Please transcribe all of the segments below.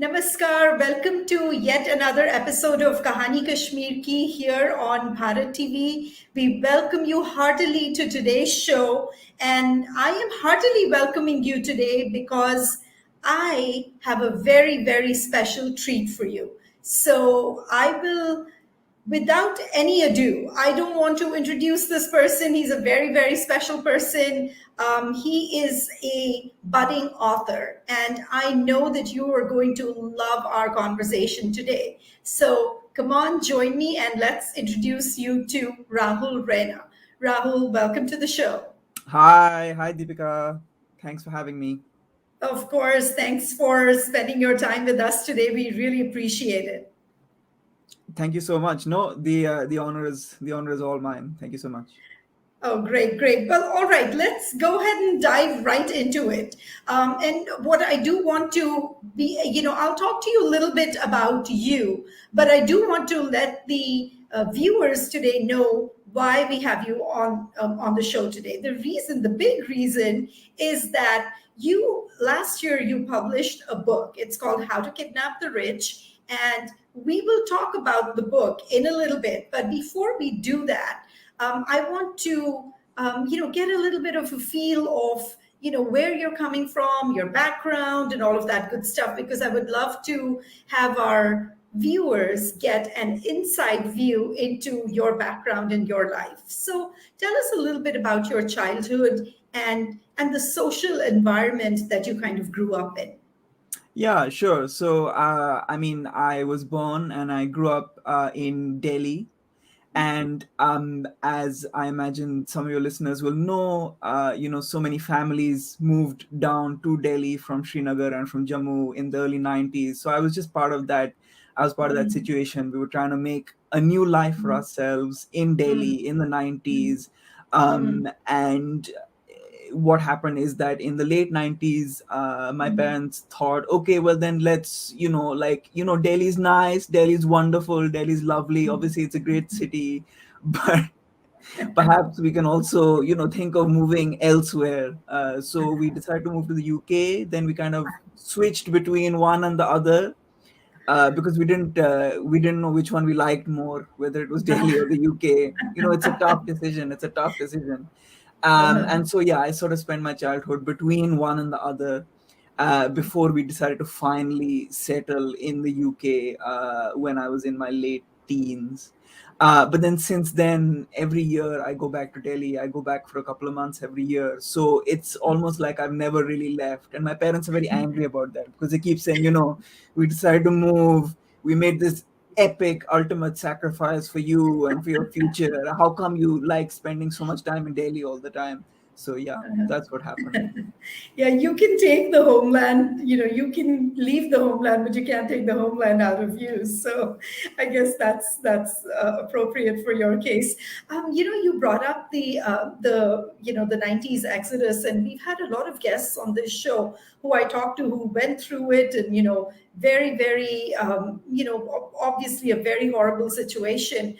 Namaskar, welcome to yet another episode of Kahani Kashmir Ki here on Bharat TV. We welcome you heartily to today's show, and I am heartily welcoming you today because I have a very, very special treat for you. So I will without any ado, I don't want to introduce this person. He's a very, very special person. He is a budding author, and I know that you are going to love our conversation today. So come on, join me, and let's introduce you to Rahul Raina. Rahul, welcome to the show. Hi, Deepika. Thanks for having me. Of course, thanks for spending your time with us today. We really appreciate it. Thank you so much. No, the honor is all mine. Thank you so much. Oh, great, great. Well, all right, let's go ahead and dive right into it. And what I do want to be, I'll talk to you a little bit about you, but I do want to let the viewers today know why we have you on the show today. The big reason, is that last year you published a book. It's called How to Kidnap the Rich, and we will talk about the book in a little bit. But before we do that, I want to, get a little bit of a feel of, where you're coming from, your background, and all of that good stuff, because I would love to have our viewers get an inside view into your background and your life. So tell us a little bit about your childhood and the social environment that you kind of grew up in. Yeah, sure. So, I was born and I grew up in Delhi. And as I imagine some of your listeners will know, so many families moved down to Delhi from Srinagar and from Jammu in the early 90s. So I was just part of that. I was part of that situation. We were trying to make a new life for ourselves in Delhi in the 90s. And what happened is that in the late 90s, my parents thought, okay, well then let's, Delhi's nice, Delhi's wonderful, Delhi's lovely, obviously it's a great city, but perhaps we can also, think of moving elsewhere. So we decided to move to the UK. Then we kind of switched between one and the other, because we didn't know which one we liked more, whether it was Delhi or the UK. It's a tough decision. And so, yeah, I sort of spent my childhood between one and the other, before we decided to finally settle in the UK, when I was in my late teens. But then since then, every year I go back to Delhi. I go back for a couple of months every year. So it's almost like I've never really left. And my parents are very angry about that because they keep saying, we decided to move. We made this epic ultimate sacrifice for you and for your future. How come you like spending so much time in Delhi all the time? So yeah, that's what happened. Yeah, you can take the homeland, you can leave the homeland, but you can't take the homeland out of you. So I guess that's appropriate for your case. You brought up the 90s exodus, and we've had a lot of guests on this show who I talked to who went through it, and very, very, obviously a very horrible situation.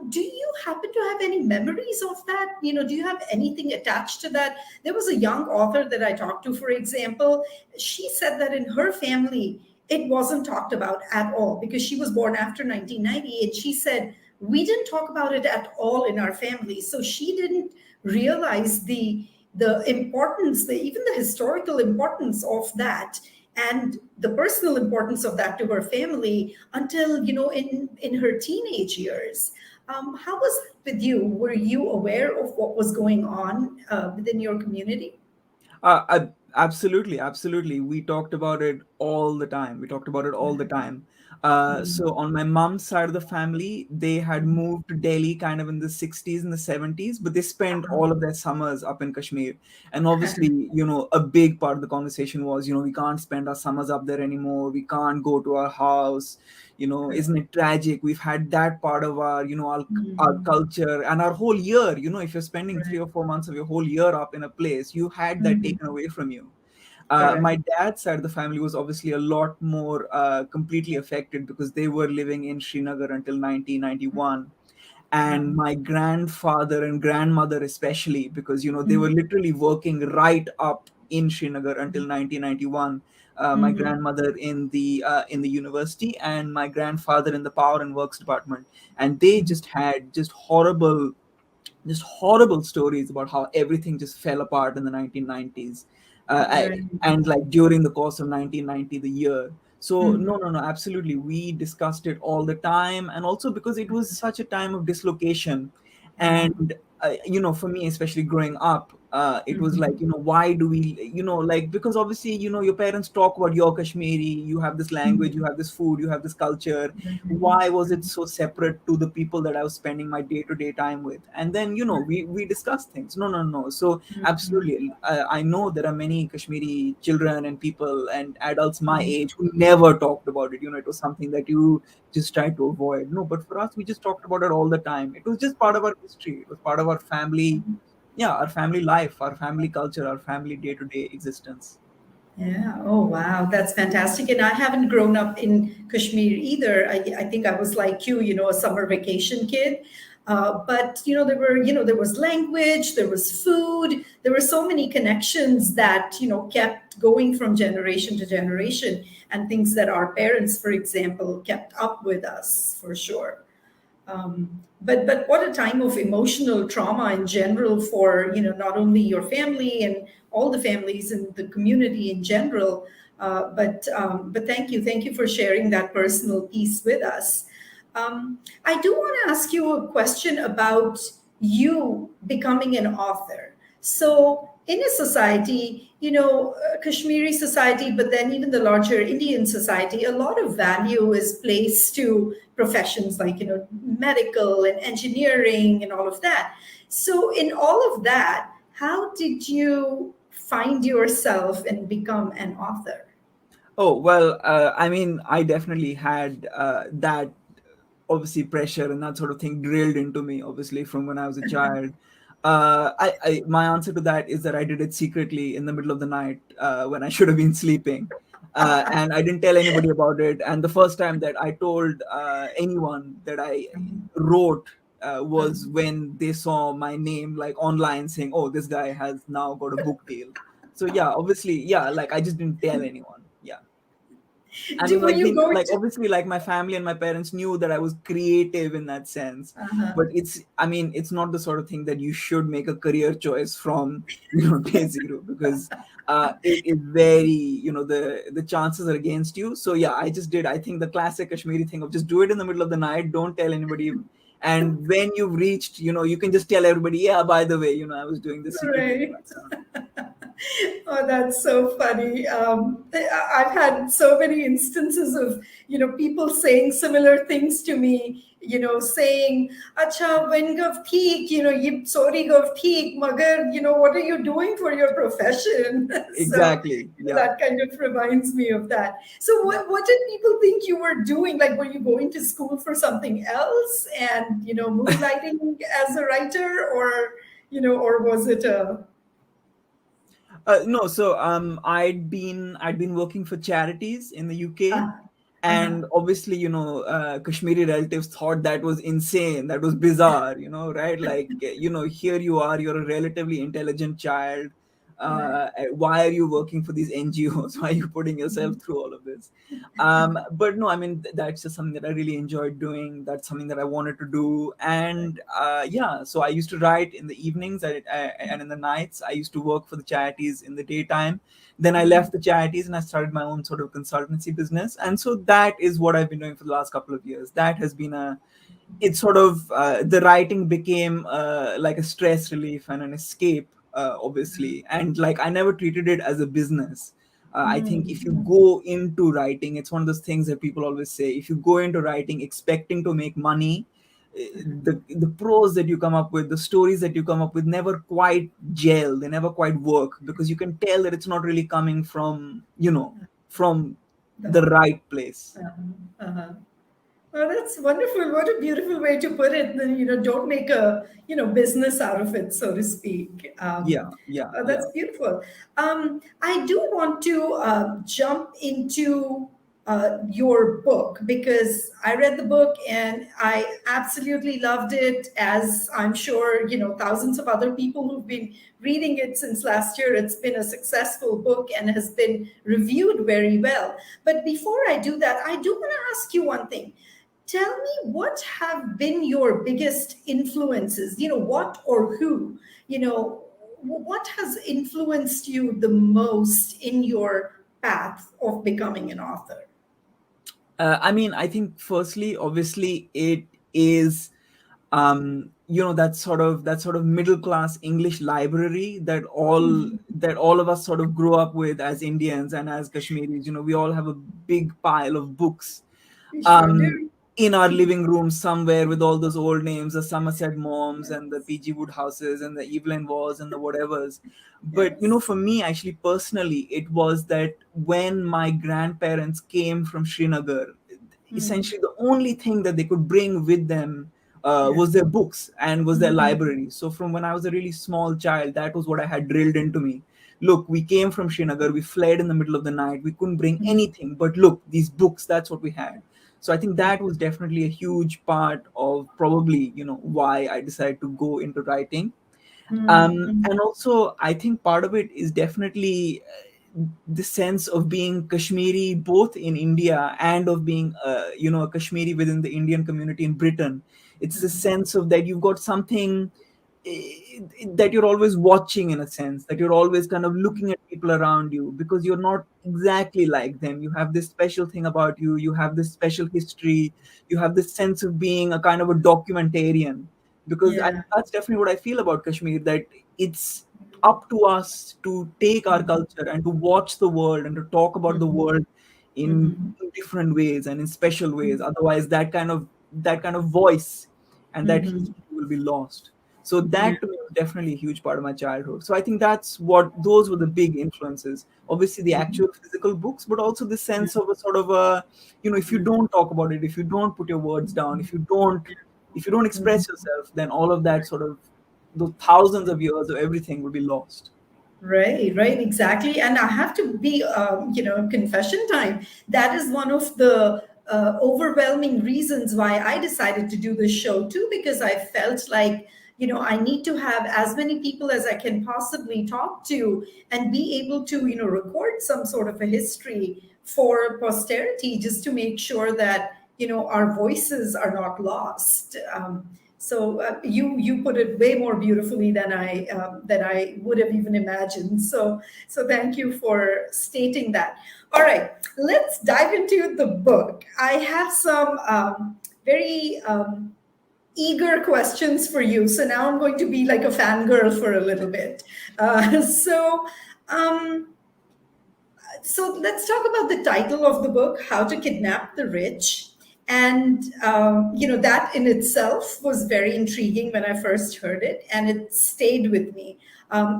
Do you happen to have any memories of that? Do you have anything attached to that? There was a young author that I talked to, for example. She said that in her family, it wasn't talked about at all because she was born after 1990. And she said, we didn't talk about it at all in our family. So she didn't realize the importance, even the historical importance of that, and the personal importance of that to her family until in her teenage years. How was it with you? Were you aware of what was going on within your community? Absolutely, absolutely. We talked about it all the time. We talked about it all the time. So on my mom's side of the family, they had moved to Delhi kind of in the 60s and the 70s, but they spent all of their summers up in Kashmir. And obviously, a big part of the conversation was, we can't spend our summers up there anymore. We can't go to our house. Isn't it tragic? We've had that part of our culture and our whole year. If you're spending 3 or 4 months of your whole year up in a place, you had that taken away from you. Correct. My dad's side of the family was obviously a lot more completely affected because they were living in Srinagar until 1991. And my grandfather and grandmother especially, because they were literally working right up in Srinagar until 1991. My grandmother in the university, and my grandfather in the power and works department, and they just had just horrible stories about how everything just fell apart in the 1990s, Right. and like during the course of 1990, the year. So no, no, no, absolutely, we discussed it all the time, and also because it was such a time of dislocation. And for me, especially growing up, it was like, why do we, like, because obviously, your parents talk about your Kashmiri, you have this language, you have this food, you have this culture. Why was it so separate to the people that I was spending my day-to-day time with? And then, we discussed things. No, no, no. So absolutely, I know there are many Kashmiri children and people and adults my age who never talked about it. It was something that you just tried to avoid. No, but for us, we just talked about it all the time. It was just part of our history. It was part of our family, yeah, our family life, our family culture, our family day-to-day existence. Yeah. Oh, wow. That's fantastic. And I haven't grown up in Kashmir either. I think I was like you, a summer vacation kid. But there was language, there was food, there were so many connections that kept going from generation to generation, and things that our parents, for example, kept up with us for sure. But what a time of emotional trauma in general for not only your family and all the families in the community in general. But thank you for sharing that personal piece with us. I do want to ask you a question about you becoming an author. So, in a society, Kashmiri society, but then even the larger Indian society, a lot of value is placed to professions like, medical and engineering and all of that. So, in all of that, how did you find yourself and become an author? Oh, well, I mean, I definitely had that, obviously, pressure and that sort of thing drilled into me, obviously, from when I was a child. My answer to that is that I did it secretly in the middle of the night when I should have been sleeping. And I didn't tell anybody about it. And the first time that I told anyone that I wrote was when they saw my name like online saying, "Oh, this guy has now got a book deal." So yeah, obviously, yeah, like I just didn't tell anyone. Yeah. I mean, Were like you they, going like to? obviously, like my family and my parents knew that I was creative in that sense, Uh-huh. but I mean, it's not the sort of thing that you should make a career choice from, day zero, because it is very, the chances are against you. So yeah, I just did. I think the classic Kashmiri thing of just do it in the middle of the night, don't tell anybody, and when you've reached, you can just tell everybody, yeah, by the way, I was doing this secretly in the Right. background. Oh, that's so funny. I've had so many instances of, people saying similar things to me, saying, Acha, when gav theek, ye sorry gav theek, magar, what are you doing for your profession? So Exactly. Yeah. that kind of reminds me of that. So what did people think you were doing? Like, were you going to school for something else and, moonlighting as a writer, or was it a, No, so I'd been working for charities in the UK, uh, uh-huh. and obviously, Kashmiri relatives thought that was insane, that was bizarre, right? Like, here you are, you're a relatively intelligent child. Right. Why are you working for these NGOs? Why are you putting yourself through all of this? But no, I mean, that's just something that I really enjoyed doing. That's something that I wanted to do. And yeah, so I used to write in the evenings, and in the nights. I used to work for the charities in the daytime. Then I left the charities and I started my own sort of consultancy business. And so that is what I've been doing for the last couple of years. That has been it's sort of, the writing became like a stress relief and an escape obviously, and like I never treated it as a business. I think if you Mm, go into writing, it's one of those things that people always say, if you go into writing expecting to make money, the prose that you come up with, the stories that you come up with never quite gel, they never quite work, because you can tell that it's not really coming from, from the the heart. right place. Uh-huh. Uh-huh. Oh, that's wonderful. What a beautiful way to put it. Then, don't make a, business out of it, so to speak. Yeah, yeah, That's yeah. beautiful. I do want to jump into your book because I read the book and I absolutely loved it, as I'm sure, thousands of other people who've been reading it since last year. It's been a successful book and has been reviewed very well. But before I do that, I do want to ask you one thing. Tell me, what have been your biggest influences? What or who? What has influenced you the most in your path of becoming an author? I mean, I think firstly, obviously, it is that sort of middle class English library that all of us sort of grew up with as Indians and as Kashmiris. We all have a big pile of books We sure um, do. in our living room somewhere, with all those old names, the Somerset Moms and the PG Wood houses and the Evelyn Wars and the whatevers. But Yes. for me, actually, personally, it was that when my grandparents came from Srinagar, Mm. essentially the only thing that they could bring with them Yeah. was their books and was their Mhm. library. So from when I was a really small child, that was what I had drilled into me. Look, we came from Srinagar, we fled in the middle of the night, we couldn't bring anything, but look, these books, that's what we had. So I think that was definitely a huge part of probably why I decided to go into writing. Mm. And also, I think part of it is definitely the sense of being Kashmiri, both in India and of being, a Kashmiri within the Indian community in Britain. It's the sense of that you've got something that you're always watching, in a sense, that you're always kind of looking at people around you, because you're not exactly like them. You have this special thing about you. You have this special history. You have this sense of being a kind of a documentarian, because Yeah. that's definitely what I feel about Kashmir, that it's up to us to take our culture and to watch the world and to talk about the world in different ways and in special ways. Otherwise, that kind of voice and that Mhm. history will be lost. So Yeah. that to me was definitely a huge part of my childhood. So I think those were the big influences. Obviously, the actual physical books, but also the sense of a sort of a, if you don't talk about it, if you don't put your words down, if you don't express yourself, then all of that sort of those thousands of years of everything will be lost. Right, right, exactly. And I have to be, confession time. That is one of the overwhelming reasons why I decided to do this show too, because I felt like, I need to have as many people as I can possibly talk to and be able to, record some sort of a history for posterity, just to make sure that, our voices are not lost. So you put it way more beautifully than I would have even imagined. So thank you for stating that. All right, let's dive into the book. I have some very eager questions for you. So now I'm going to be like a fangirl for a little bit. Um, so let's talk about the title of the book, How to Kidnap the Rich. And that in itself was very intriguing when I first heard it, and it stayed with me.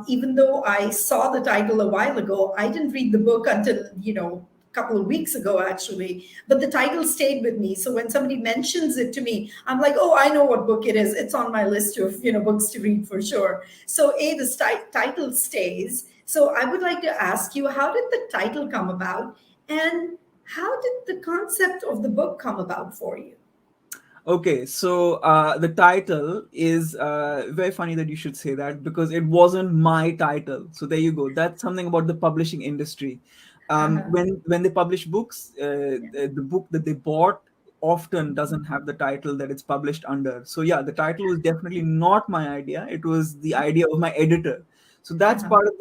Even though I saw the title a while ago, I didn't read the book until a couple of weeks ago, actually. But the title stayed with me. So when somebody mentions it to me, I'm like, oh, I know what book it is. It's on my list of books to read for sure. So the title stays. So I would like to ask you, how did the title come about, and how did the concept of the book come about for you? Okay, so the title is very funny that you should say that, because it wasn't my title. So there you go. That's something about the publishing industry. When they publish books, the book that they bought often doesn't have the title that it's published under. So yeah, the title was definitely not my idea. It was the idea of my editor. So that's part of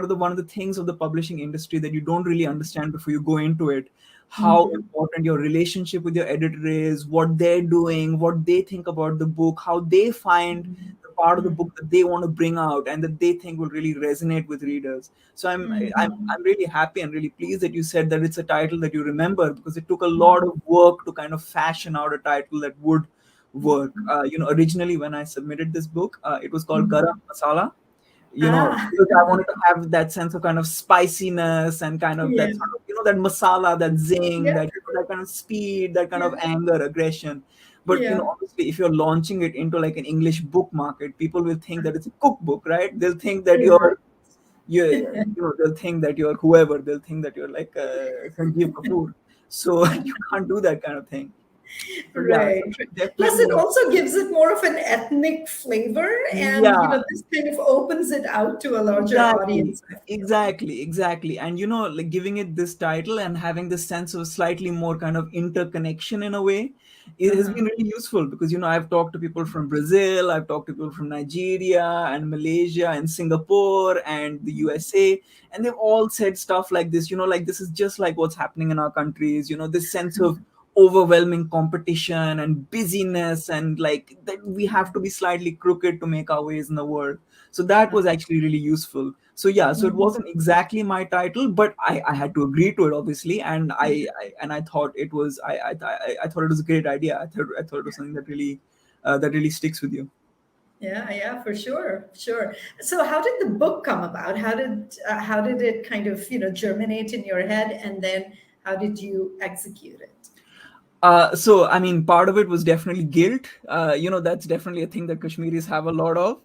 the one of the things of the publishing industry that you don't really understand before you go into it, how important your relationship with your editor is, what they're doing, what they think about the book, how they find the part of the book that they want to bring out and that they think will really resonate with readers. So I'm really happy and really pleased that you said that it's a title that you remember, because it took a lot of work to kind of fashion out a title that would work. Originally when I submitted this book, it was called Garam Masala, Ah, because I wanted to have that sense of kind of spiciness and kind of yeah, that sort of, that masala, that zing, yeah, that, that kind of speed, that kind of yeah, anger, aggression. But, yeah, obviously, if you're launching it into like an English book market, people will think that it's a cookbook, right? They'll think that they'll think that you're whoever. They'll think that you're like Sanjeev Kapoor. So you can't do that kind of thing. So yeah, so right. Plus, it definitely. also gives it more of an ethnic flavor, and Yeah. this kind of opens it out to a larger Exactly, audience, I feel. exactly. And like giving it this title and having this sense of slightly more kind of interconnection in a way, it has Uh-huh. been really useful, because I've talked to people from Brazil, I've talked to people from Nigeria and Malaysia and Singapore and the USA, and they've all said stuff like this, like this is just like what's happening in our countries, this sense of overwhelming competition and busyness, and like that we have to be slightly crooked to make our ways in the world. So that was actually really useful. So yeah, so it Mhm. wasn't exactly my title, but I had to agree to it, obviously, and I thought it was I thought it was a great idea. I thought it was something that really sticks with you. Yeah, yeah, for sure, sure. So, how did the book come about? How did it kind of germinate in your head, and then how did you execute it? So I mean, part of it was definitely guilt. That's definitely a thing that Kashmiris have a lot of.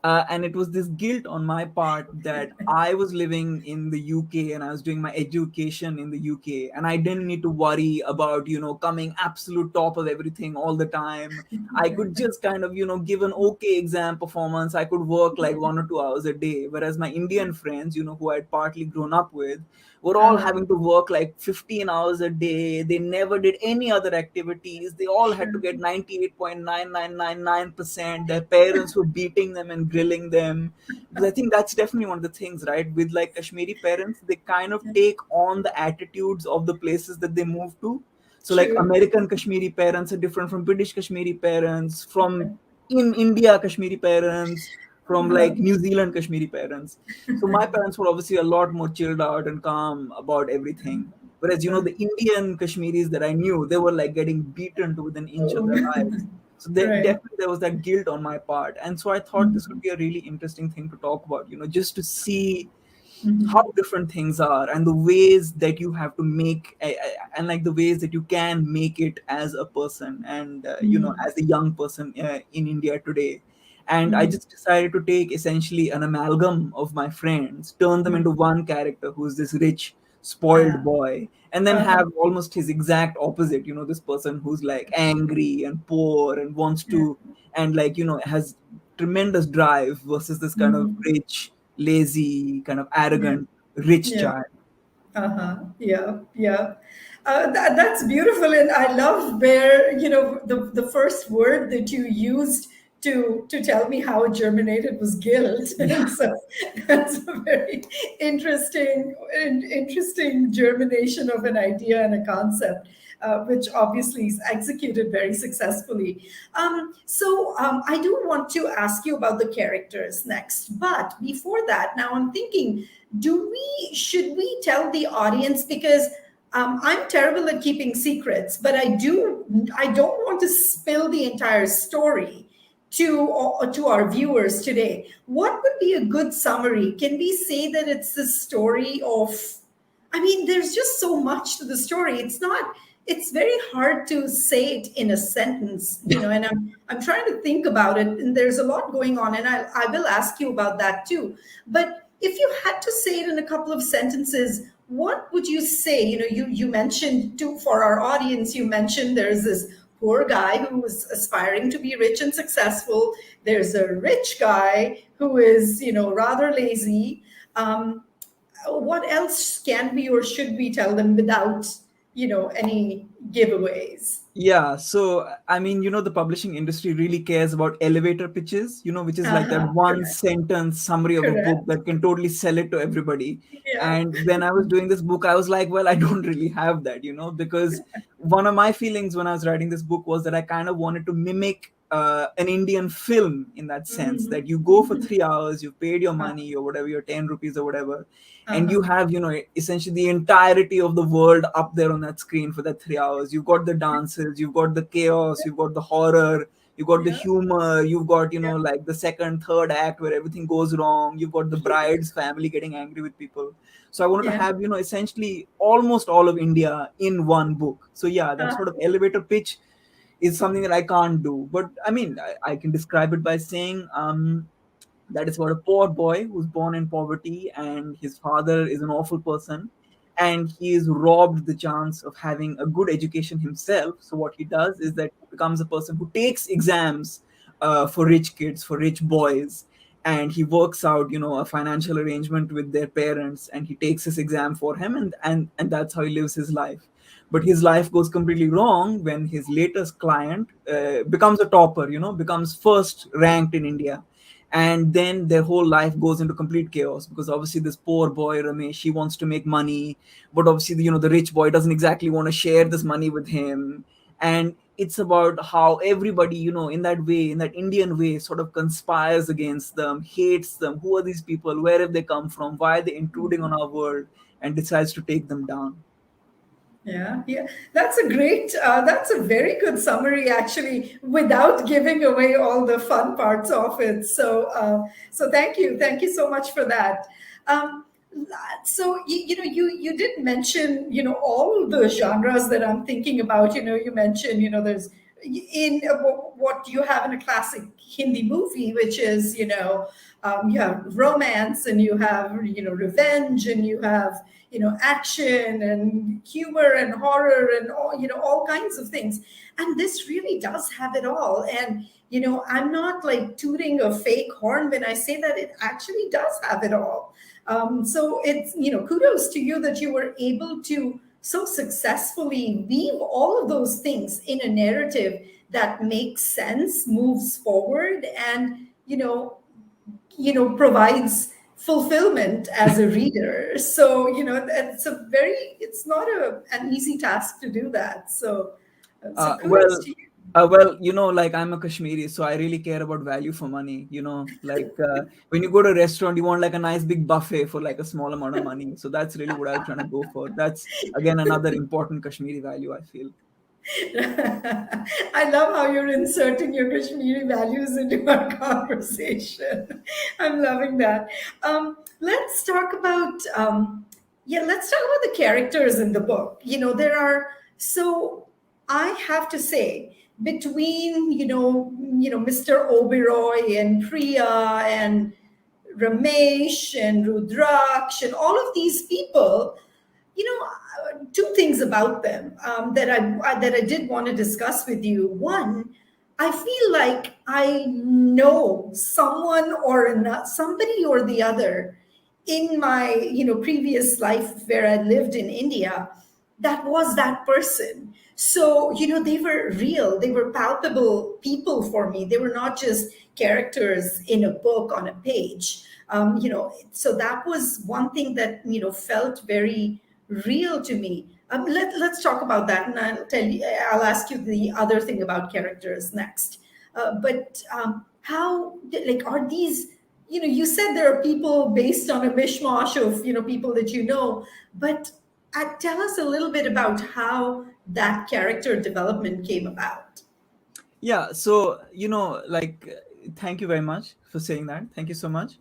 And it was this guilt on my part that I was living in the UK and I was doing my education in the UK, and I didn't need to worry about, coming absolute top of everything all the time. I could just kind of, give an okay exam performance. I could work like 1 or 2 hours a day. Whereas my Indian friends, who I'd partly grown up with, were all Uh-huh. having to work like 15 hours a day. They never did any other activities. They all had to Sure. get 98.9999%. Their parents were beating them and grilling them. Because I think that's definitely one of the things, right? With like Kashmiri parents, they kind of take on the attitudes of the places that they move to. So like True. American Kashmiri parents are different from British Kashmiri parents, from in India Kashmiri parents, from Uh-huh. like New Zealand Kashmiri parents. So my parents were obviously a lot more chilled out and calm about everything. Whereas, the Indian Kashmiris that I knew, they were like getting beaten to within an inch of Oh. their lives. So Right. definitely there was that guilt on my part. And so I thought this would be a really interesting thing to talk about, just to see how Mhm. different things are and the ways that you have to make and like the ways that you can make it as a person, and Mhm. as a young person in India today. And I Mhm. just decided to take essentially an amalgam of my friends, turn them into one character who's this rich spoiled Ah, boy, and then uh-huh. have almost his exact opposite, this person who's like angry and poor and wants Yeah. to, and like has tremendous drive, versus this kind of Mhm. rich, lazy, kind of Yeah. arrogant, rich Yeah. child. Uh-huh. Yeah, yeah. That's beautiful, and I love where the first word that you used to tell me how it germinated was guilt, Yeah, and so that's a very interesting germination of an idea and a concept, which obviously is executed very successfully. I do want to ask you about the characters next, but before that, now I'm thinking, do we should we tell the audience, because I'm terrible at keeping secrets, but I don't want to spill the entire story to our viewers today. What would be a good summary? Can we say that it's the story of, I mean, there's just so much to the story. It's very hard to say it in a sentence, and I'm trying to think about it, and there's a lot going on, and I will ask you about that too. But if you had to say it in a couple of sentences, what would you say? You mentioned too, for our audience, you mentioned there's this poor guy who is aspiring to be rich and successful. There's a rich guy who is, rather lazy. Um, what else can we or should we tell them without, any giveaways? yeah. So I mean, the publishing industry really cares about elevator pitches, which is like that Uh-huh. one Correct. sentence summary of a book Correct. that can totally sell it to everybody. Yeah. And when I was doing this book, I was like, well, I don't really have that, because one of my feelings when I was writing this book was that I kind of wanted to mimic an Indian film in that sense, Mhm. that you go for Mhm. 3 hours, you've paid your Uh, money or whatever, your 10 rupees or whatever, and you uh-huh. have, essentially the entirety of the world up there on that screen for that 3 hours. You've got the dances, you've got the chaos, you've got the horror, you've got the Yeah. humor, you've got, Yeah. like the second, third act where everything goes wrong, you've got the bride's family getting angry with people. So I wanted to Yeah. have, essentially almost all of India in one book. So yeah, that Uh, sort of elevator pitch is something that I can't do. But I mean, I can describe it by saying, that is about a poor boy who's born in poverty, and his father is an awful person, and he is robbed the chance of having a good education himself. So what he does is that he becomes a person who takes exams for rich kids, for rich boys, and he works out, a financial arrangement with their parents, and he takes his exam for him, and that's how he lives his life. But his life goes completely wrong when his latest client becomes a topper, becomes first ranked in India, and then their whole life goes into complete chaos, because obviously this poor boy Ramesh, he wants to make money, but obviously the rich boy doesn't exactly want to share this money with him. And it's about how everybody, in that way, in that Indian way, sort of conspires against them, hates them. Who are these people? Where have they come from? Why are they intruding on our world? And decides to take them down. yeah, yeah. That's a very good summary, actually, without giving away all the fun parts of it. So thank you so much for that. Um, so you did mention all the genres that I'm thinking about. You mentioned there's in what you have in a classic Hindi movie, which is you have romance, and you have revenge, and you have action and humor and horror and all kinds of things. And this really does have it all. And I'm not like tooting a fake horn when I say that it actually does have it all. So it's kudos to you that you were able to so successfully weave all of those things in a narrative that makes sense, moves forward, and provides fulfillment as a reader. So it's not an easy task to do that. So kudos Well, to you. like I'm a Kashmiri, so I really care about value for money. Like when you go to a restaurant, you want like a nice big buffet for like a small amount of money. So that's really what I was trying to go for. That's again another important Kashmiri value, I feel. I love how you're inserting your Kashmiri values into our conversation. I'm loving that. Let's talk about let's talk about the characters in the book. There are so I have to say, between Mr. Oberoi and Priya and Ramesh and Rudraksh and all of these people, two things about them that I did want to discuss with you. One, I feel like I know someone or somebody or the other in my previous life where I lived in India that was that person. So they were real, they were palpable people for me. They were not just characters in a book on a page. So that was one thing that felt very real to me. Let's talk about that, and I'll ask you the other thing about characters next. But how, like, are these? You said there are people based on a mishmash of people that but tell us a little bit about how that character development came about. Yeah, so like, thank you very much for saying that. Thank you so much.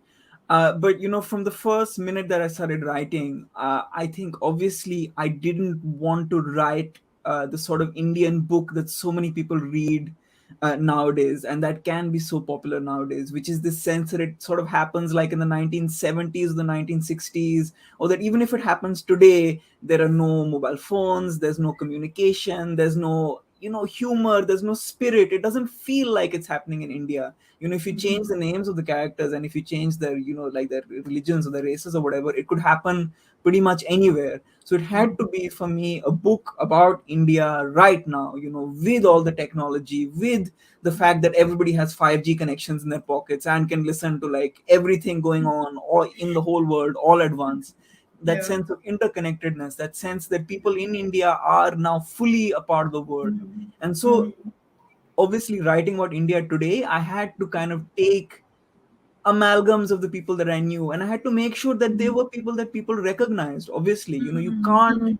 But from the first minute that I started writing, I think obviously I didn't want to write the sort of Indian book that so many people read nowadays, and that can be so popular nowadays, which is this sense that it sort of happens like in the 1970s, the 1960s, or that even if it happens today, there are no mobile phones, there's no communication, there's no humor, there's no spirit. It doesn't feel like it's happening in India. If you change the names of the characters, and if you change their like their religions or their races or whatever, it could happen pretty much anywhere. So it had to be for me a book about India right now, with all the technology, with the fact that everybody has 5G connections in their pockets and can listen to like everything going on all in the whole world all at once. That Yeah. sense of interconnectedness, that sense that people in India are now fully a part of the world. And so obviously writing about India today, I had to kind of take amalgams of the people that I knew, and I had to make sure that they were people that people recognized. Obviously, you can't,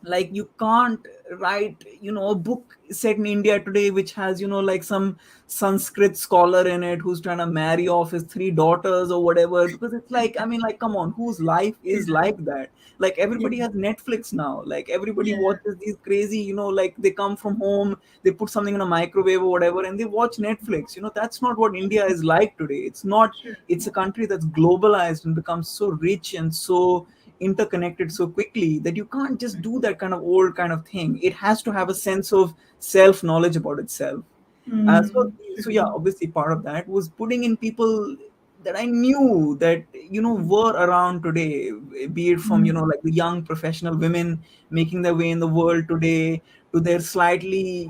like, you can't write, a book set in India today which has, like, some Sanskrit scholar in it who's trying to marry off his three daughters or whatever, because it's like, I mean, like, come on, whose life Yeah, is like that? Like, yeah, everybody has Netflix now, like, everybody yeah, watches these crazy, like, they come from home, they put something in a microwave or whatever, and they watch Netflix. That's not what India is like today. It's not. sure. It's a country that's globalized and becomes so rich and so interconnected so quickly that you can't just do that kind of old kind of thing. It has to have a sense of self knowledge about itself. So yeah, True. obviously part of that was putting in people that I knew that were around today, be it from like the young professional women making their way in the world today, to their slightly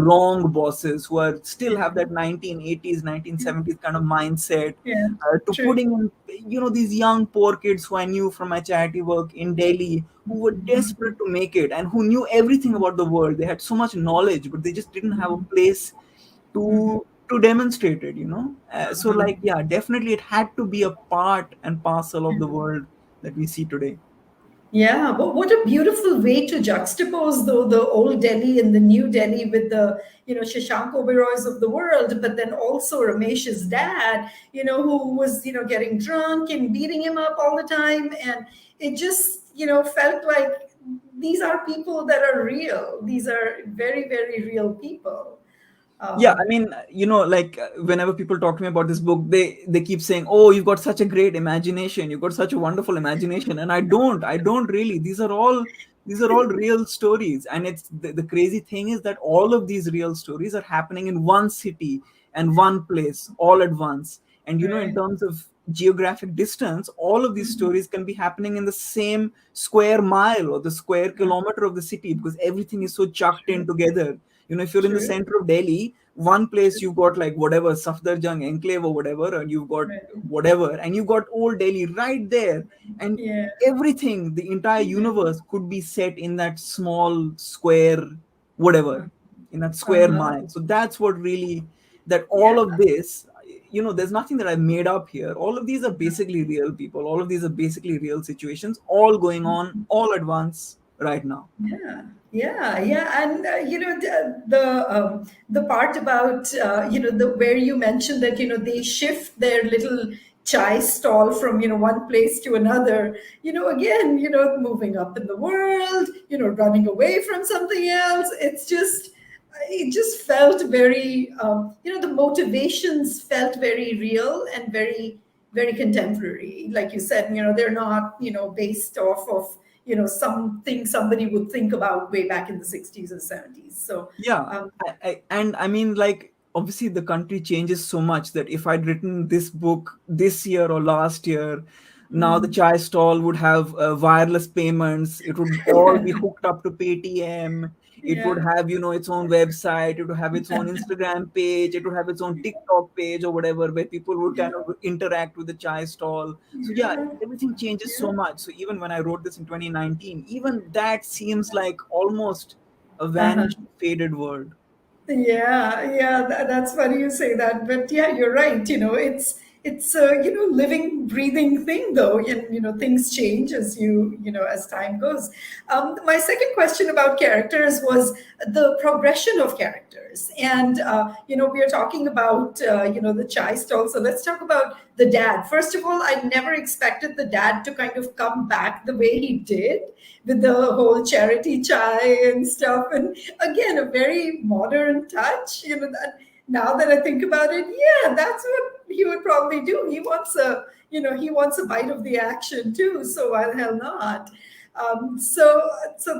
wrong bosses who are still have that 1980s 1970s kind of mindset, Yeah, to true. putting in these young poor kids who I knew from my charity work in Delhi, who were desperate to make it and who knew everything about the world. They had so much knowledge, but they just didn't have a place to demonstrate it. So, like, yeah, definitely it had to be a part and parcel of the world that we see today. Yeah, but what a beautiful way to juxtapose, though, the old Delhi and the new Delhi with the, Shashank Oberoys of the world, but then also Ramesh's dad, who was, getting drunk and beating him up all the time. And it just, felt like these are people that are real. These are very, very real people. Yeah, Um, I mean, like, whenever people talk to me about this book, they keep saying, "Oh, you've got such a great imagination. You've got such a wonderful imagination." And I don't really. These are all real stories, and it's the crazy thing is that all of these real stories are happening in one city and one place all at once. And in right. terms of geographic distance, all of these stories can be happening in the same square mile or the square kilometer of the city, because everything is so chucked in True. together. If you're in the True. center of Delhi, one place you've got like whatever Safdarjung enclave or whatever, and you've got Right. whatever, and you've got old Delhi right there, and Yeah. everything, the entire Yeah. universe could be set in that small square, whatever, in that square Uh-huh. mile. So that's what really, that Yeah. all of this, there's nothing that I've made up here. All of these are basically real people. All of these are basically real situations, all going on all at once right now. Yeah, yeah, yeah, and the part about the where you mentioned that they shift their little chai stall from one place to another. Again, moving up in the world, running away from something else. It just felt very the motivations felt very real and very very contemporary. Like you said, they're not based off of something somebody would think about way back in the 60s or 70s. So Yeah, um, and I mean, like, obviously the country changes so much that if I'd written this book this year or last year, now the chai stall would have wireless payments. It would all be hooked up to Paytm. It would yeah, have, its own website. It would have its own Instagram page. It would have its own TikTok page or whatever, where people would kind of interact with the chai stall. So yeah, yeah, everything changes yeah. so much. So even when I wrote this in 2019, even that seems like almost a Uh-huh. vanished, faded world. Yeah, yeah, that's funny you say that, but yeah, you're right. It's a living, breathing thing, though, and things change as as time goes. My second question about characters was the progression of characters, and we are talking about the chai stall, so let's talk about the dad. First of all, I never expected the dad to kind of come back the way he did with the whole charity chai and stuff, and again a very modern touch. That now that I think about it, yeah, that's what he would probably do. He wants a bite of the action too, so why the hell not? So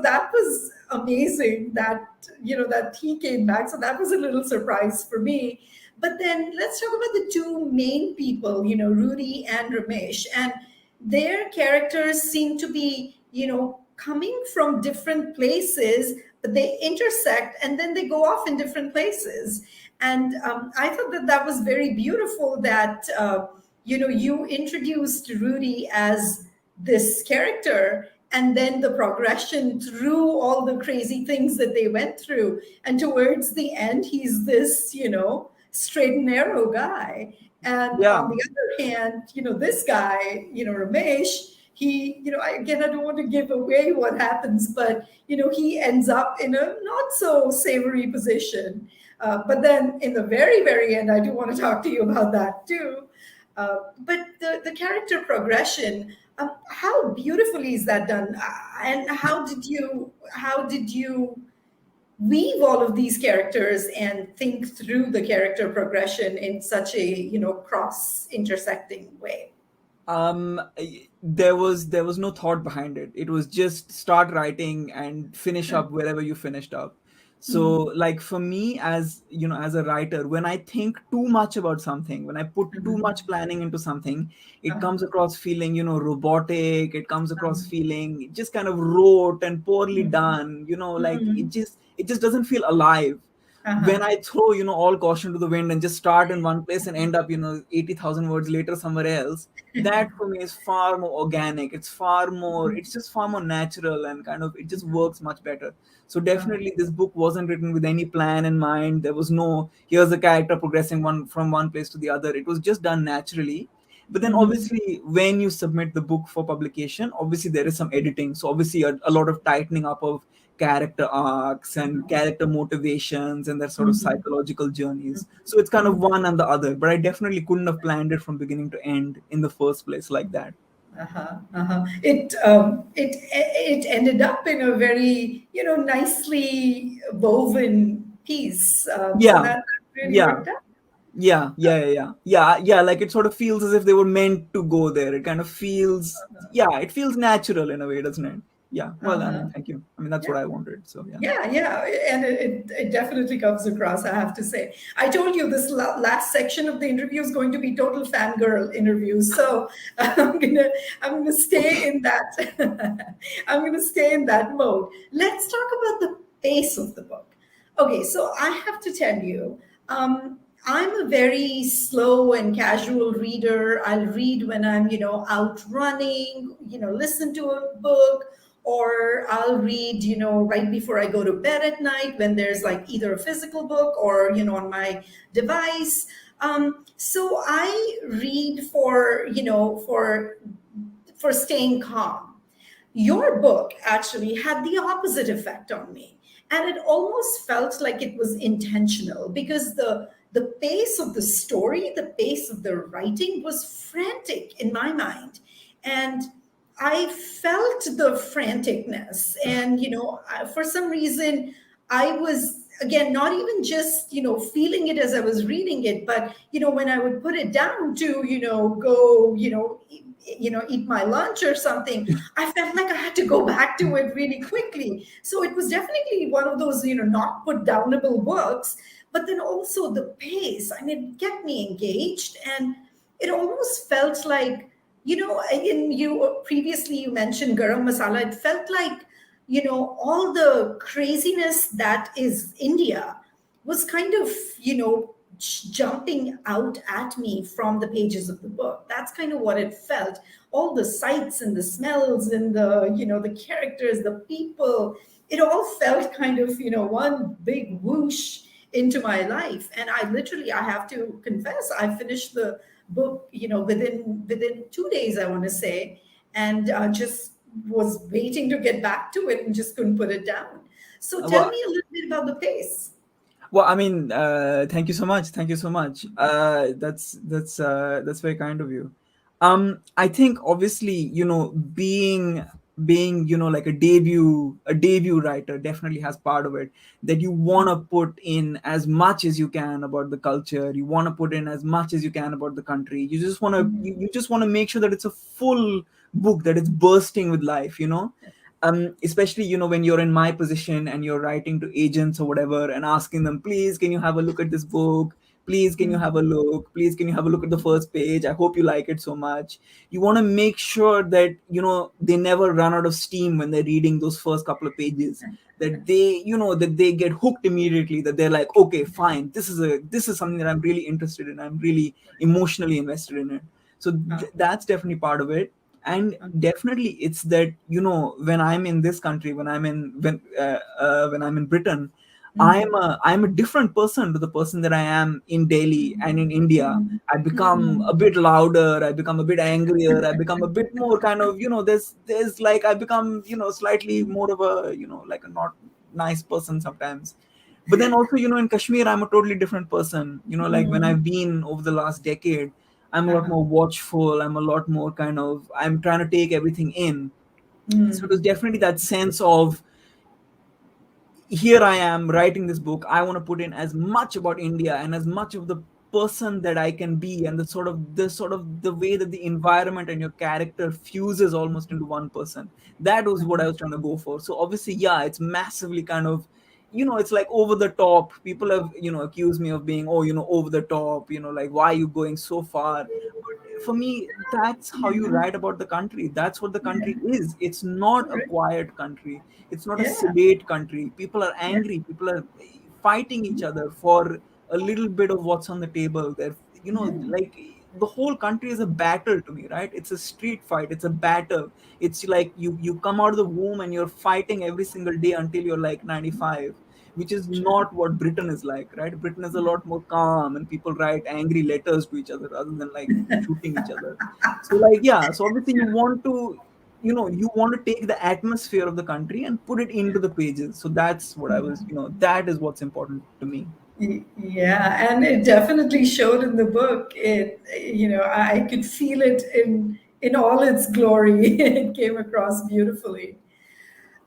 that was amazing that that he came back. So that was a little surprise for me. But then let's talk about the two main people, Rudy and Ramesh, and their characters seem to be coming from different places, but they intersect and then they go off in different places. And I thought that that was very beautiful that you introduced Rudy as this character, and then the progression through all the crazy things that they went through. And towards the end, he's this, straight and narrow guy. And on Yeah. the other hand, this guy, Ramesh, he, again, I don't want to give away what happens, but, he ends up in a not so savory position. But then in the very, very end, I do want to talk to you about that too. But the character progression, how beautifully is that done? And how did you weave all of these characters and think through the character progression in such a cross intersecting way? There was no thought behind it. It was just start writing and finish up wherever you finished up. So, Mhm. like, for me, as as a writer, when I think too much about something, when I put too Mhm. much planning into something, it Uh-huh. comes across feeling robotic. It comes across Um, feeling just kind of rote and poorly mhm. done. Like, it Mhm. just it just doesn't feel alive when Uh-huh. I throw, all caution to the wind and just start in one place and end up, 80,000 words later somewhere else. That for me is far more organic. It's just far more natural, and kind of it just works much better. So Uh-huh. definitely this book wasn't written with any plan in mind. There was no, here's a character progressing one from one place to the other. It was just done naturally. But then Mhm. obviously when you submit the book for publication, obviously there is some editing. So obviously a lot of tightening up of character arcs and character motivations and their sort of Mhm. psychological journeys. So it's kind of one and the other, but I definitely couldn't have planned it from beginning to end in the first place like that. Uh-huh, uh-huh. It ended up in a very nicely woven piece. So Yeah, that really yeah, worked out. yeah. Like it sort of feels as if they were meant to go there. It kind of feels, yeah, it feels natural in a way, doesn't it? Yeah. Well, I Uh-huh. mean, thank you. I mean, that's what Yeah. I wanted. So yeah. Yeah, yeah, and it definitely comes across, I have to say. I told you this last section of the interview is going to be total fangirl interview, so I'm gonna stay in that. I'm gonna stay in that mode. Let's talk about the pace of the book. Okay, so I have to tell you, I'm a very slow and casual reader. I'll read when I'm, out running, listen to a book, or I'll read, right before I go to bed at night when there's like either a physical book or, on my device. So I read for staying calm. Your book actually had the opposite effect on me, and it almost felt like it was intentional because the pace of the story, the pace of the writing was frantic in my mind. And I felt the franticness. And, for some reason, I was, again, not even just, feeling it as I was reading it, but, when I would put it down to, go, eat my lunch or something, I felt like I had to go back to it really quickly. So it was definitely one of those, not put downable books, but then also the pace. I mean, it kept me engaged, and it almost felt like, in you previously you mentioned garam masala. It felt like, all the craziness that is India was kind of, jumping out at me from the pages of the book. That's kind of what it felt. All the sights and the smells and the characters, the people, it all felt kind of, one big whoosh into my life. And I have to confess, I finished the book, within 2 days, I want to say, and just was waiting to get back to it and just couldn't put it down. So tell Well, me a little bit about the pace. Well, I mean, thank you so much. Thank you so much. That's very kind of you. I think obviously, being like a debut writer definitely has part of it, that you want to put in as much as you can about the culture. You want to put in as much as you can about the country. You just want to make sure that it's a full book, that it's bursting with life. Especially when you're in my position and you're writing to agents or whatever and asking them, please can you have a look at this book, please can you have a look, please can you have a look at the first page, I hope you like it so much. You want to make sure that they never run out of steam when they're reading those first couple of pages, that they get hooked immediately, that they're like, okay, fine, this is something that I'm really interested in, I'm really emotionally invested in it. So that's definitely part of it. And definitely it's that, when I'm in this country, when I'm in Britain, I'm a different person to the person that I am in Delhi and in India. I become a bit louder, I become a bit angrier, I become a bit more kind of, there's like, I become, slightly more of a, like a not nice person sometimes. But then also, in Kashmir, I'm a totally different person. Like when I've been over the last decade, I'm a lot more watchful, I'm a lot more kind of, I'm trying to take everything in. So it was definitely that sense of, here I am writing this book. I want to put in as much about India and as much of the person that I can be, and the way that the environment and your character fuses almost into one person. That was what I was trying to go for. So obviously, yeah, it's massively kind of, it's like over the top. People have, accused me of being, oh, over the top, like, why are you going so far? For me, that's how you write about the country. That's what the country is. It's not a quiet country. It's not a Yeah, sedate country. People are yeah, angry. People are fighting each other for a little bit of what's on the table. They're, like, the whole country is a battle to me, right? It's a street fight. It's a battle. It's like you come out of the womb and you're fighting every single day until you're like 95, which is not what Britain is like, right? Britain is a lot more calm, and people write angry letters to each other rather than like shooting each other. So like, yeah, so obviously you want to take the atmosphere of the country and put it into the pages. So that's what I was, that is what's important to me. yeah, and it definitely showed in the book. I could feel it in all its glory. It came across beautifully.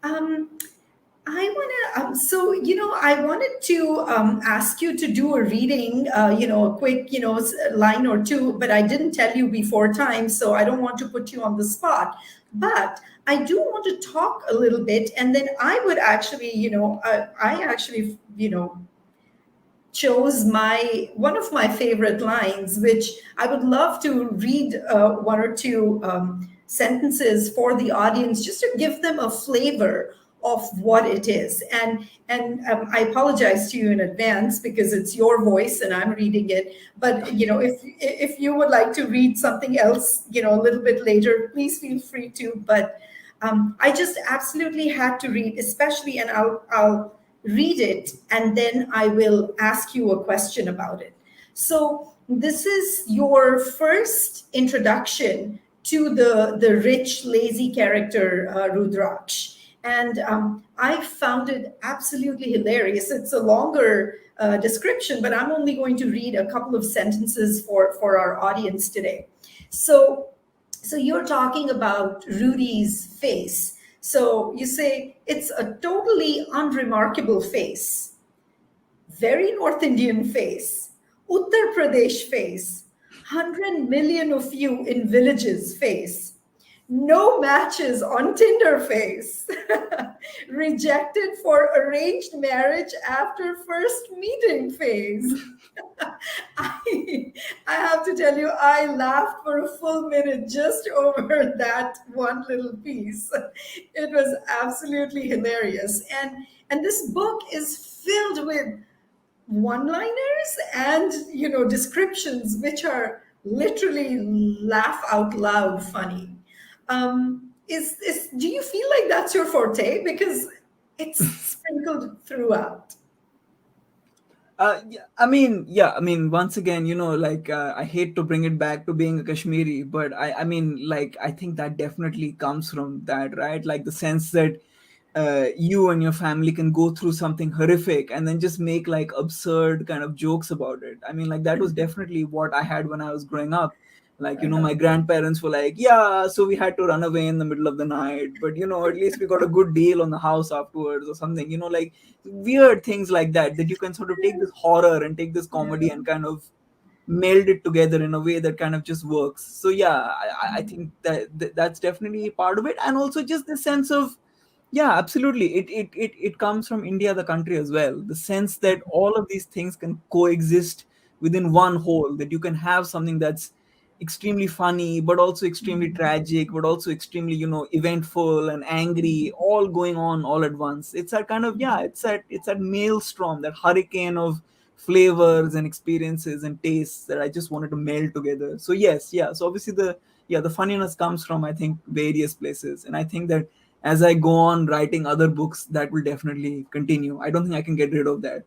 Um, I want to, I wanted to ask you to do a reading, a quick, line or two, but I didn't tell you before time, so I don't want to put you on the spot. But I do want to talk a little bit, and then I would actually, I actually, chose my one of my favorite lines, which I would love to read one or two sentences for the audience, just to give them a flavor of what it is. And I apologize to you in advance because it's your voice and I'm reading it. But if you would like to read something else, a little bit later, please feel free to. But I just absolutely had to read, especially, and I'll read it and then I will ask you a question about it. So this is your first introduction to the rich, lazy character Rudraksh. And I found it absolutely hilarious. It's a longer description, but I'm only going to read a couple of sentences for our audience today. So so you're talking about Rudy's face. So you say it's a totally unremarkable face, very North Indian face, Uttar Pradesh face, 100 million of you in villages face, no matches on Tinder face, rejected for arranged marriage after first meeting phase. I, I have to tell you, I laughed for a full minute just over that one little piece. It was absolutely hilarious. And this book is filled with one-liners and descriptions which are literally laugh out loud funny. Is do you feel like that's your forte? Because it's sprinkled throughout. Yeah, I mean, once again, like, I hate to bring it back to being a Kashmiri, but I mean, like, I think that definitely comes from that, right? Like the sense that you and your family can go through something horrific and then just make like absurd kind of jokes about it. I mean, like, that was definitely what I had when I was growing up. Like, my grandparents were like, yeah, so we had to run away in the middle of the night, but at least we got a good deal on the house afterwards or something, like weird things like that, that you can sort of take this horror and take this comedy and kind of meld it together in a way that kind of just works. So yeah, I think that's definitely part of it, and also just the sense of, yeah, absolutely. It comes from India, the country as well. The sense that all of these things can coexist within one whole, that you can have something that's extremely funny, but also extremely tragic, but also extremely, eventful and angry, all going on all at once. It's that kind of, yeah, it's that maelstrom, that hurricane of flavors and experiences and tastes that I just wanted to meld together. So yes, yeah. So obviously yeah, the funniness comes from, I think, various places. And I think that as I go on writing other books, that will definitely continue. I don't think I can get rid of that.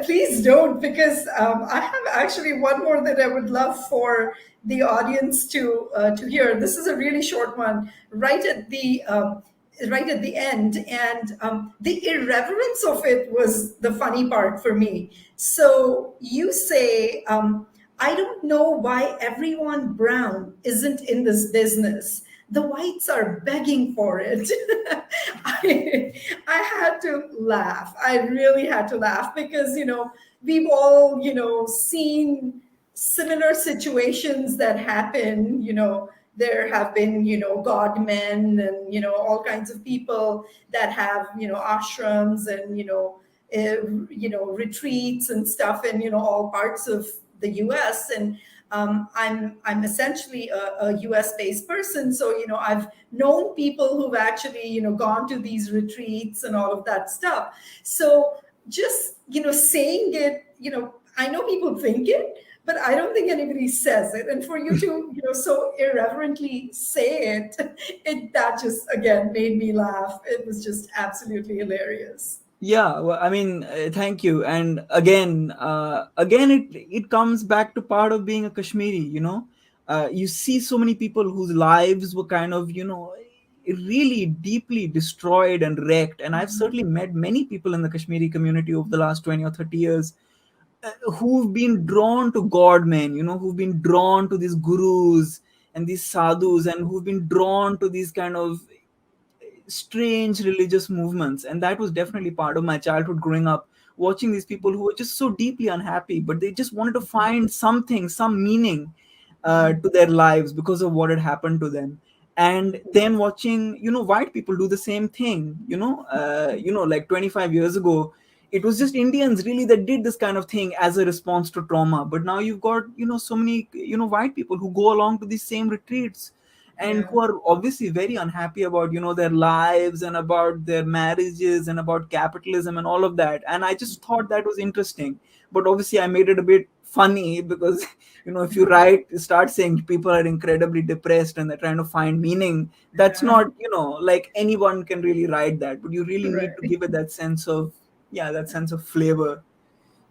Please don't, because I have actually one more that I would love for the audience to hear. This is a really short one, right at the end, and the irreverence of it was the funny part for me. So you say, "I don't know why everyone brown isn't in this business. The whites are begging for it." I, I had to laugh. I really had to laugh because, we've all, seen similar situations that happen. There have been, God men and, all kinds of people that have, ashrams and, retreats and stuff in, all parts of the US. And I'm essentially a US based person. So, I've known people who've actually, gone to these retreats and all of that stuff. So just, saying it, I know people think it, but I don't think anybody says it. And for you to, so irreverently say it, that just, again, made me laugh. It was just absolutely hilarious. Yeah, well, I mean, thank you. And again, it comes back to part of being a Kashmiri. You see so many people whose lives were kind of, really deeply destroyed and wrecked. And I've certainly met many people in the Kashmiri community over the last 20 or 30 years, who've been drawn to God men, who've been drawn to these gurus and these sadhus, and who've been drawn to these kind of strange religious movements. And that was definitely part of my childhood growing up, watching these people who were just so deeply unhappy, but they just wanted to find something, some meaning to their lives because of what had happened to them. And then watching, white people do the same thing. Like 25 years ago, it was just Indians really that did this kind of thing as a response to trauma. But now you've got, so many, white people who go along to these same retreats, and Yeah. who are obviously very unhappy about, their lives and about their marriages and about capitalism and all of that. And I just thought that was interesting. But obviously I made it a bit funny because if you start saying people are incredibly depressed and they're trying to find meaning, that's Yeah. not, like anyone can really write that. But you really need to Right. give it that sense of, yeah, that sense of flavor,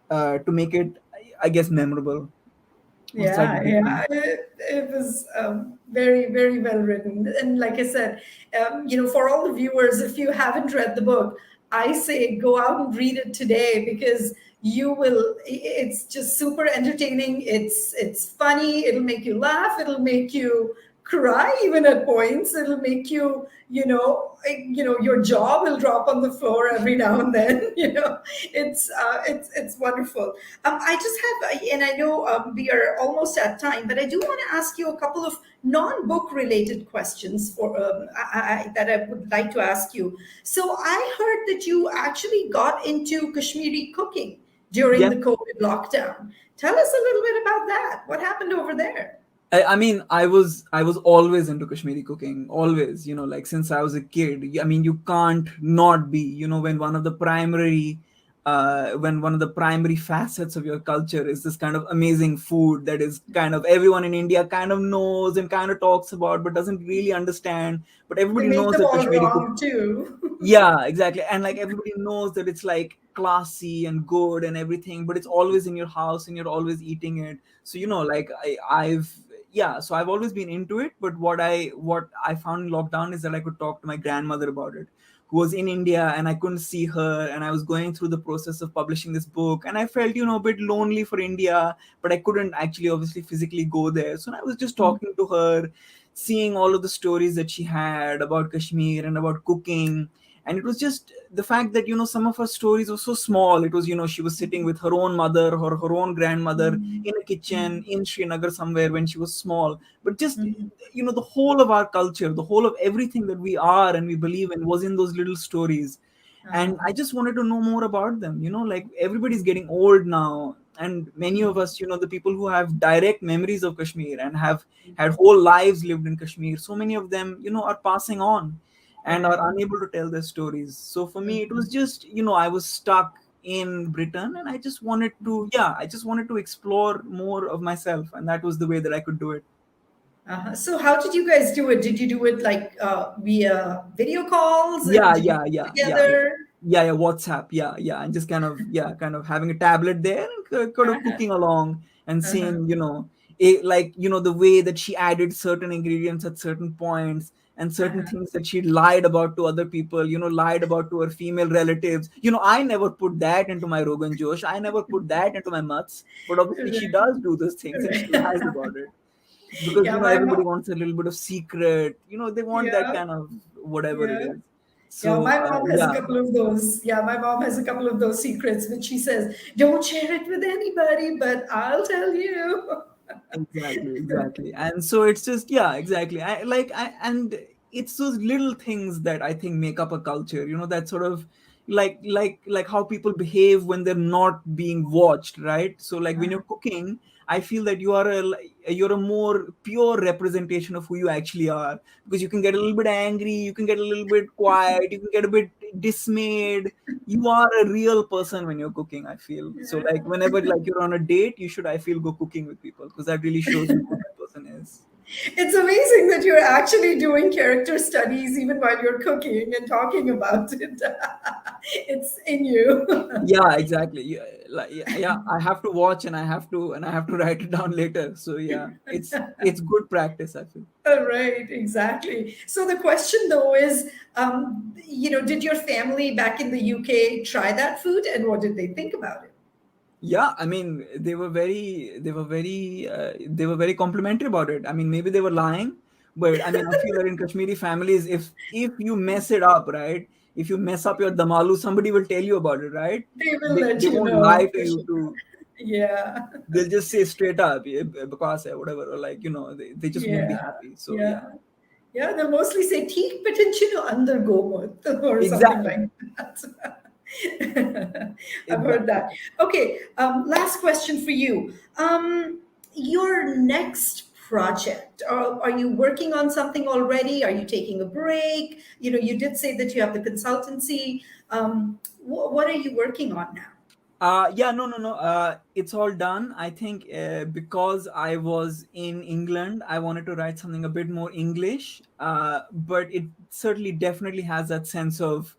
to make it, I guess, memorable or slightly Yeah, different. yeah, it was very, very well written. And like I said, for all the viewers, if you haven't read the book, I say go out and read it today, because you will. It's just super entertaining. It's funny. It'll make you laugh. It'll make you cry even at points. It'll make you, your jaw will drop on the floor every now and then. It's wonderful. I just have, and I know we are almost at time, but I do want to ask you a couple of non-book related questions that I would like to ask you. So I heard that you actually got into Kashmiri cooking during Yeah. the COVID lockdown. Tell us a little bit about that. What happened over there? I mean, I was always into Kashmiri cooking, always. Like since I was a kid. I mean, you can't not be. When one of the primary facets of your culture is this kind of amazing food that is kind of everyone in India kind of knows and kind of talks about, but doesn't really understand. But They everybody make knows them that all Kashmiri wrong too. yeah, exactly. And like everybody knows that it's like classy and good and everything, but it's always in your house and you're always eating it. So like I've always been into it. But what I found in lockdown is that I could talk to my grandmother about it, who was in India, and I couldn't see her, and I was going through the process of publishing this book, and I felt a bit lonely for India, but I couldn't actually obviously physically go there. So I was just talking to her, seeing all of the stories that she had about Kashmir and about cooking. And it was just the fact that some of her stories were so small. It was she was sitting with her own mother or her own grandmother in a kitchen in Srinagar somewhere when she was small. But just the whole of our culture, the whole of everything that we are and we believe in was in those little stories. And I just wanted to know more about them. Like everybody's getting old now, and many of us, the people who have direct memories of Kashmir and have had whole lives lived in Kashmir, so many of them are passing on and are Right. unable to tell their stories. So for me, it was just, I was stuck in Britain, and I just wanted to explore more of myself, and that was the way that I could do it. So how did you guys do it? Did you do it like via video calls, and Yeah, did you yeah, cook yeah, yeah, yeah. together? Yeah, WhatsApp. Yeah, yeah. And just kind of having a tablet there and kind of Uh-huh. cooking along and Uh-huh. seeing, like, the way that she added certain ingredients at certain points and certain Uh-huh. things that she lied about to other people, lied about to her female relatives. I never put that into my Rogan Josh. I never put that into my mutts. But obviously she Right. does do those things and she lies Right. about it because, Yeah, my everybody mom. wants a little bit of secret. They want that Yeah, kind of whatever it yeah. is. Yeah, So, my mom has a yeah. couple of those. Yeah, my mom has a couple of those secrets, which she says, don't share it with anybody, but I'll tell you. Exactly, exactly. And so it's just, yeah, exactly. And it's those little things that I think make up a culture, that sort of like how people behave when they're not being watched, right? So like when you're cooking, I feel that you're a more pure representation of who you actually are, because you can get a little bit angry, you can get a little bit quiet, you can get a bit dismayed. You are a real person when you're cooking, I feel. So like whenever like you're on a date, you should, I feel, go cooking with people, because that really shows you who that person is. It's amazing that you're actually doing character studies even while you're cooking and talking about it. It's in you. Yeah, exactly. Yeah, like, yeah, I have to watch and I have to write it down later. So yeah, it's good practice, I feel. Right, exactly. So the question though is, did your family back in the UK try that food, and what did they think about it? Yeah, I mean, they were very complimentary about it. I mean, maybe they were lying, but I mean, I feel that in Kashmiri families, if you mess it up, right? If you mess up your damalu, somebody will tell you about it, right? They will They let they you won't know lie to for you sure. to. Yeah, They'll just say straight up, yeah, because whatever, or like they just won't be yeah, happy. So yeah. yeah, Yeah, they'll mostly say "ठीक potential undergo or something exactly, like that. I've heard exactly. that. Okay, last question for you. Your next project, are you working on something already? Are you taking a break? You did say that you have the consultancy. What are you working on now? Yeah, no, no, no. It's all done. I think because I was in England, I wanted to write something a bit more English. But it certainly definitely has that sense of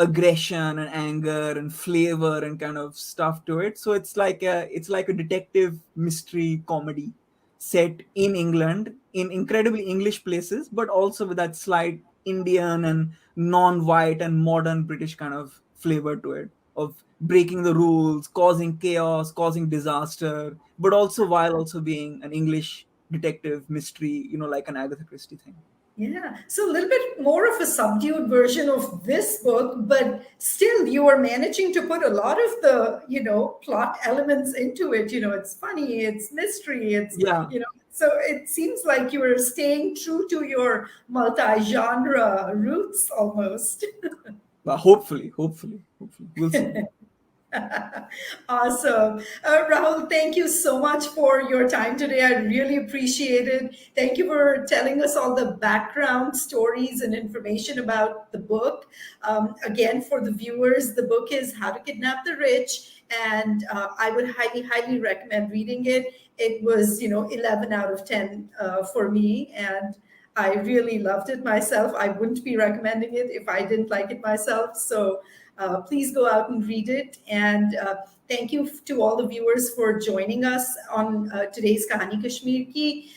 aggression and anger and flavor and kind of stuff to it. So it's like a detective mystery comedy set in England in incredibly English places, but also with that slight Indian and non-white and modern British kind of flavor to it, of breaking the rules, causing chaos, causing disaster, but also while also being an English detective mystery, like an Agatha Christie thing. Yeah, so a little bit more of a subdued version of this book, but still you are managing to put a lot of the, plot elements into it. It's funny, it's mystery, Yeah, so it seems like you are staying true to your multi-genre roots almost. but hopefully, we'll see. Awesome. Rahul, thank you so much for your time today. I really appreciate it. Thank you for telling us all the background stories and information about the book. Again, for the viewers, the book is How to Kidnap the Rich, and I would highly, highly recommend reading it. It was, 11 out of 10 for me, and I really loved it myself. I wouldn't be recommending it if I didn't like it myself. So please go out and read it. And thank you to all the viewers for joining us on today's Kahani Kashmir Ki,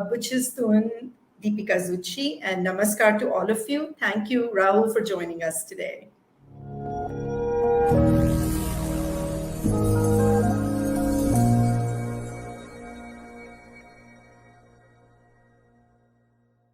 which is Tun Deepika Zutshi. And namaskar to all of you. Thank you, Rahul, for joining us today.